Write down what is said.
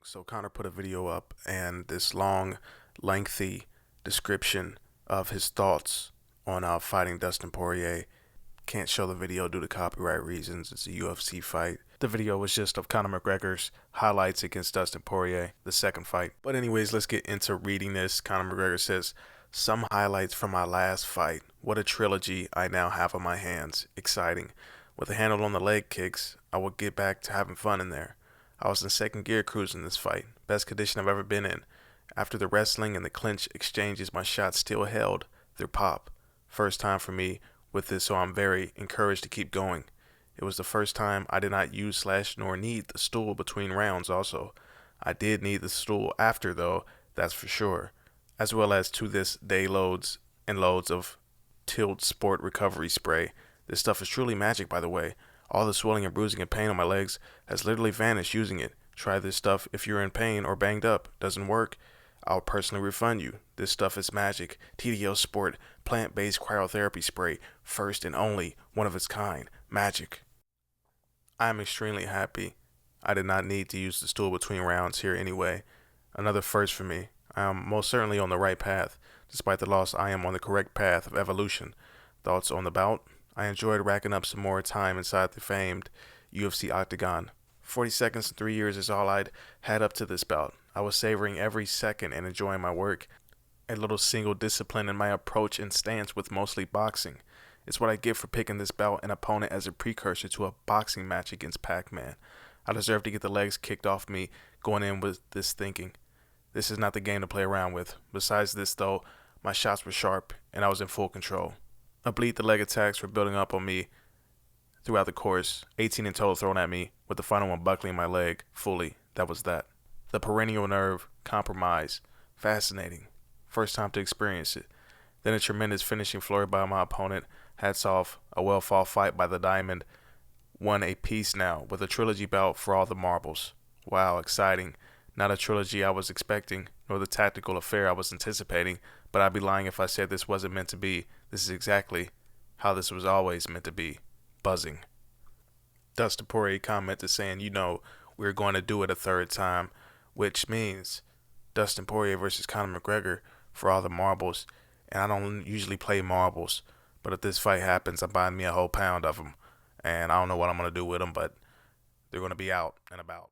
So Conor put a video up and this long, lengthy description of his thoughts on fighting Dustin Poirier. Can't show the video due to copyright reasons. It's a UFC fight. The video was just of Conor McGregor's highlights against Dustin Poirier, the second fight. But anyways, let's get into reading this. Conor McGregor says, "Some highlights from my last fight. What a trilogy I now have on my hands. Exciting. With a handle on the leg kicks, I will get back to having fun in there. I was in second gear cruising this fight. Best condition I've ever been in. After the wrestling and the clinch exchanges, my shots still held their pop. First time for me with this, so I'm very encouraged to keep going. It was the first time I did not use / nor need the stool between rounds also. I did need the stool after though, that's for sure. As well as to this day loads and loads of Tilt Sport recovery spray. This stuff is truly magic, by the way. All the swelling and bruising and pain on my legs has literally vanished using it. Try this stuff if you're in pain or banged up. Doesn't work? I'll personally refund you. This stuff is magic. TDO Sport plant-based cryotherapy spray. First and only, one of its kind. Magic." I am extremely happy. I did not need to use the stool between rounds here anyway. Another first for me. I am most certainly on the right path. Despite the loss, I am on the correct path of evolution. Thoughts on the bout? I enjoyed racking up some more time inside the famed UFC octagon. 40 seconds in 3 years is all I'd had up to this bout. I was savoring every second and enjoying my work. A little single discipline in my approach and stance with mostly boxing. It's what I get for picking this bout and opponent as a precursor to a boxing match against Pac-Man. I deserve to get the legs kicked off me going in with this thinking. This is not the game to play around with. Besides this though, my shots were sharp and I was in full control. The leg attacks were building up on me throughout the course, 18 in total thrown at me, with the final one buckling my leg fully. That was that. The perennial nerve compromise. Fascinating. First time to experience it. Then a tremendous finishing flurry by my opponent. Hats off. A well-fought fight by the Diamond. Won a piece now, with a trilogy bout for all the marbles. Wow, exciting. Not a trilogy I was expecting, nor the tactical affair I was anticipating, but I'd be lying if I said this wasn't meant to be. This is exactly how this was always meant to be. Buzzing." Dustin Poirier commented saying, we're going to do it a third time, which means Dustin Poirier versus Conor McGregor for all the marbles. And I don't usually play marbles, but if this fight happens, I'm buying me a whole pound of them. And I don't know what I'm going to do with them, but they're going to be out and about.